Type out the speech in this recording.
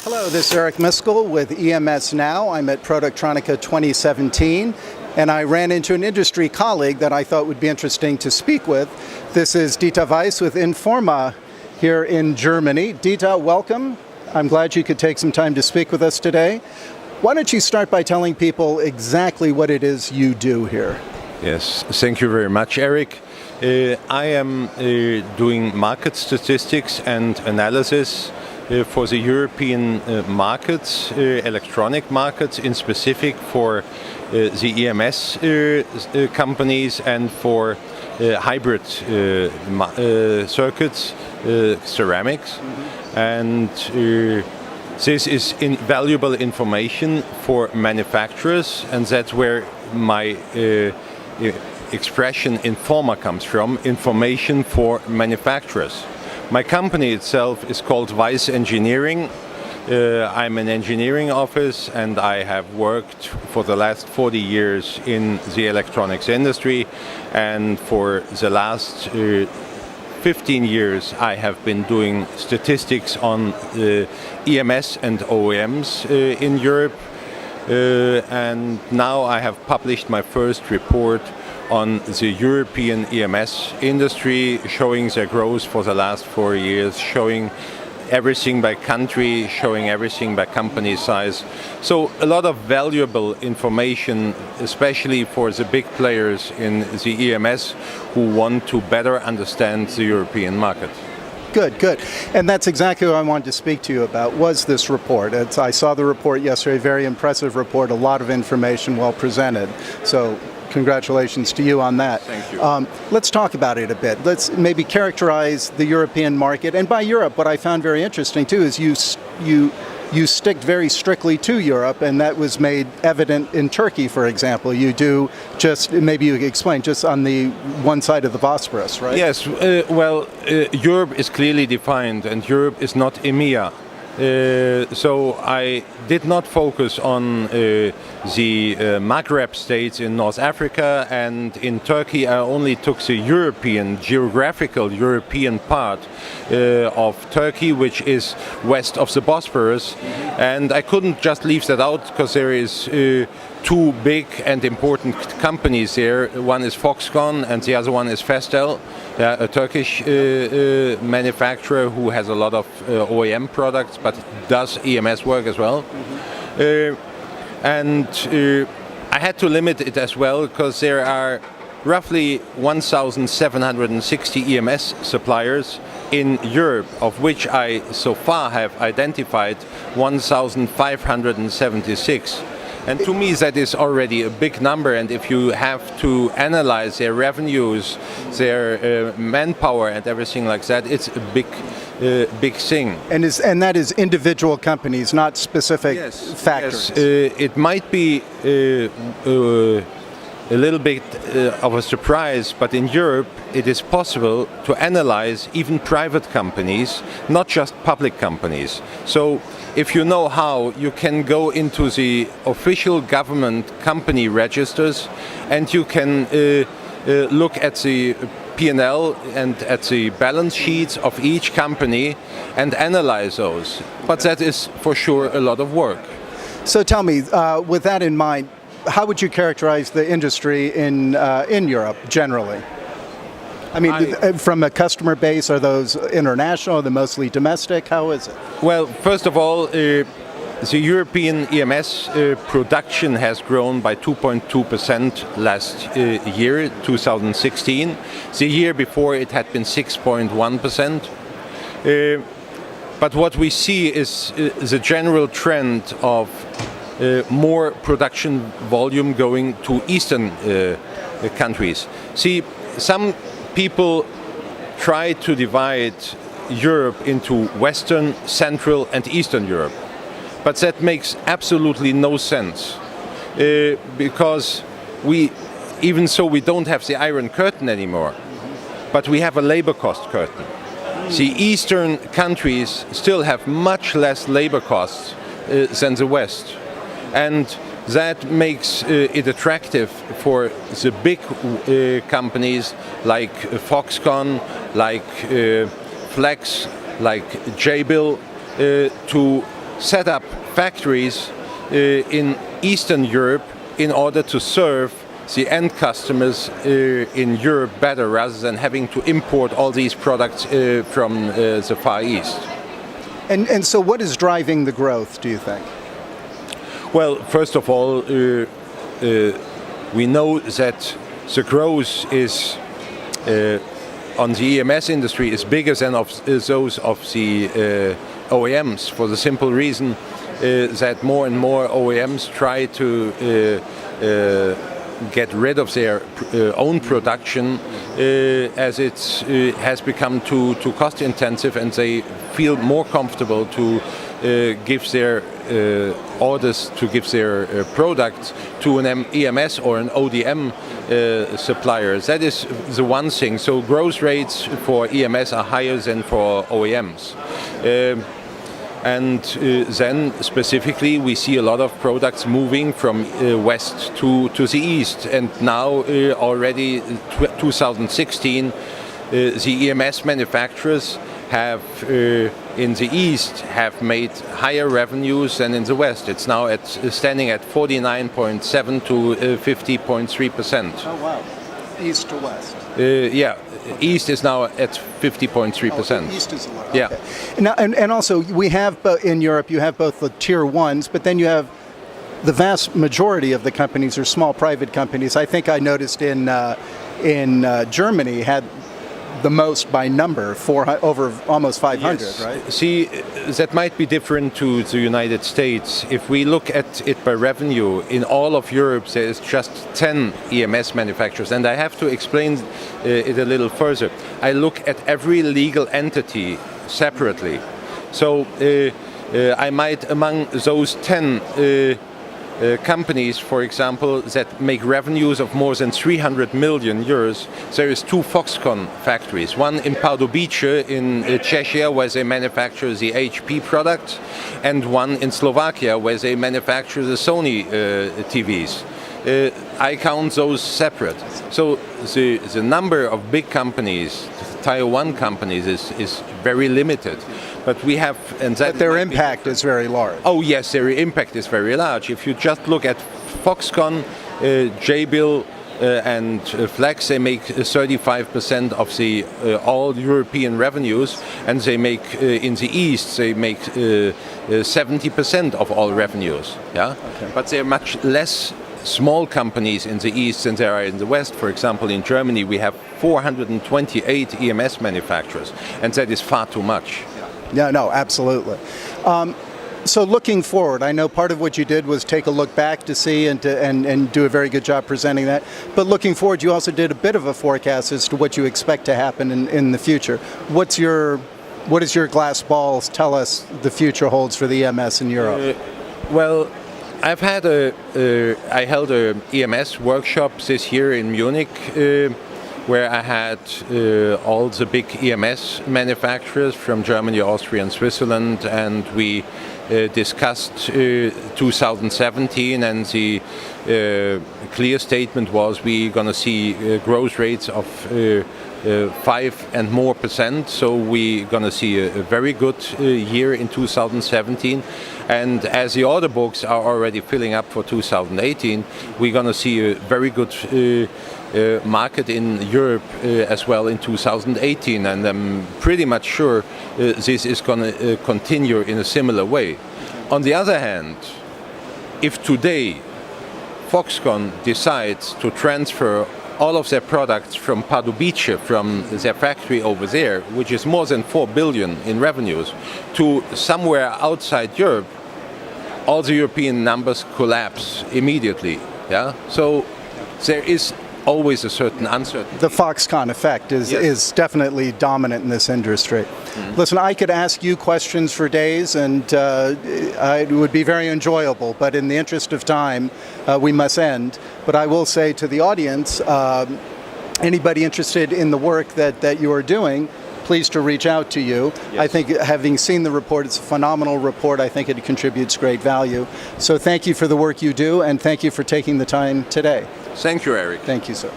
Hello, this is Eric Miskell with EMS Now. I'm at Productronica 2017, and I ran into an industry colleague that I thought would be interesting to speak with. This is Dieter Weiss with in4ma here in Germany. Dieter, welcome. I'm glad you could take some time to speak with us today. Why don't you start by telling people exactly what it is you do here? Yes, thank you very much, Eric. I am doing market statistics and analysis for the European markets, electronic markets in specific for the EMS companies and for hybrid circuits, ceramics. And this is invaluable information for manufacturers, and that's where my expression in4ma comes from, information for manufacturers. My company itself is called Weiss Engineering. I'm an engineering office, and I have worked for the last 40 years in the electronics industry, and for the last 15 years I have been doing statistics on EMS and OEMs in Europe, and now I have published my first report on the European EMS industry, showing their growth for the last 4 years, showing everything by country, showing everything by company size. So a lot of valuable information, especially for the big players in the EMS who want to better understand the European market. Good, good. And that's exactly what I wanted to speak to you about, was this report. I saw the report yesterday, very impressive report, a lot of information, well presented. So congratulations to you on that. Thank you. Let's talk about it a bit. Let's maybe characterize the European market. And by Europe, what I found very interesting too is you stick very strictly to Europe, and that was made evident in Turkey, for example. You do just, maybe you could explain, just on the one side of the Bosphorus, right? Yes, Europe is clearly defined, and Europe is not EMEA. So I did not focus on the Maghreb states in North Africa, and in Turkey I only took the European, geographical European part of Turkey, which is west of the Bosphorus. And I couldn't just leave that out because there is two big and important companies there. One is Foxconn and the other one is Vestel, a Turkish manufacturer who has a lot of OEM products but does EMS work as well. And I had to limit it as well because there are roughly 1,760 EMS suppliers in Europe, of which I so far have identified 1,576. And to me that is already a big number, and if you have to analyze their revenues, their manpower and everything like that, it's a big thing. And that is individual companies, not specific factories. Yes. It might be a little bit of a surprise, but in Europe it is possible to analyze even private companies, not just public companies. So if you know how, you can go into the official government company registers and you can look at the P&L and at the balance sheets of each company and analyze those. But that is for sure a lot of work. So tell me, with that in mind, how would you characterize the industry in Europe generally? I mean, from a customer base, are those international? Are they mostly domestic? How is it? Well, first of all, the European EMS production has grown by 2.2% last year, 2016. The year before it had been 6.1%. But what we see is the general trend of more production volume going to Eastern countries. See, some people try to divide Europe into Western, Central and Eastern Europe. But that makes absolutely no sense, because even so we don't have the Iron Curtain anymore, but we have a labor cost curtain. The Eastern countries still have much less labor costs than the West. And that makes it attractive for the big companies like Foxconn, like Flex, like Jabil, to set up factories in Eastern Europe in order to serve the end customers in Europe better, rather than having to import all these products from the Far East. And so what is driving the growth, do you think? Well, first of all, we know that the growth is on the EMS industry is bigger than of those of the OEMs, for the simple reason that more and more OEMs try to get rid of their own production as it has become too cost intensive, and they feel more comfortable to give their orders, to give their products to an EMS or an ODM supplier. That is the one thing. So growth rates for EMS are higher than for OEMs. And then specifically we see a lot of products moving from west to the east, and now already 2016 the EMS manufacturers have in the east have made higher revenues than in the west. It's now standing at 49.7 to 50.3%. Oh wow, east to west. Yeah. East is now at 50.3%. East is a lot. Yeah. Okay. Now, and also we have in Europe you have both the tier ones, but then you have the vast majority of the companies are small private companies. I think I noticed in Germany had the most by number, over almost 500, yes. Right? See, that might be different to the United States. If we look at it by revenue, in all of Europe there is just 10 EMS manufacturers, and I have to explain it a little further. I look at every legal entity separately. So I might, among those 10 companies, for example, that make revenues of more than 300 million euros, there is 2 Foxconn factories. One in Pardubice in Czechia, where they manufacture the HP product, and one in Slovakia, where they manufacture the Sony TVs. I count those separate. So the number of big companies, Tier 1 companies, is very limited. But we have, and that but their impact is very large. Oh yes, their impact is very large. If you just look at Foxconn, Jabil, and Flex, they make 35% of the all European revenues, and they make in the East they make 70% of all revenues. Yeah, okay. But they're much less small companies in the East than there are in the West. For example, in Germany we have 428 EMS manufacturers, and that is far too much. Yeah, no, absolutely. So looking forward, I know part of what you did was take a look back to see and do a very good job presenting that. But looking forward, you also did a bit of a forecast as to what you expect to happen in the future. What does your glass balls tell us the future holds for the EMS in Europe? Well, I held a EMS workshop this year in Munich, where I had all the big EMS manufacturers from Germany, Austria and Switzerland, and we discussed 2017, and the clear statement was we're going to see growth rates of 5% and more, so we're going to see a very good year in 2017. And as the order books are already filling up for 2018, we're going to see a very good market in Europe as well in 2018, and I'm pretty much sure this is going to continue in a similar way. On the other hand, if today Foxconn decides to transfer all of their products from Pardubice, from their factory over there, which is more than 4 billion in revenues, to somewhere outside Europe, all the European numbers collapse immediately. Yeah, so there is always a certain uncertainty. The Foxconn effect is definitely dominant in this industry. Mm-hmm. Listen, I could ask you questions for days, and it would be very enjoyable, but in the interest of time, we must end. But I will say to the audience, anybody interested in the work that you are doing, pleased to reach out to you. Yes. I think, having seen the report, it's a phenomenal report. I think it contributes great value. So thank you for the work you do, and thank you for taking the time today. Thank you, Eric. Thank you, sir.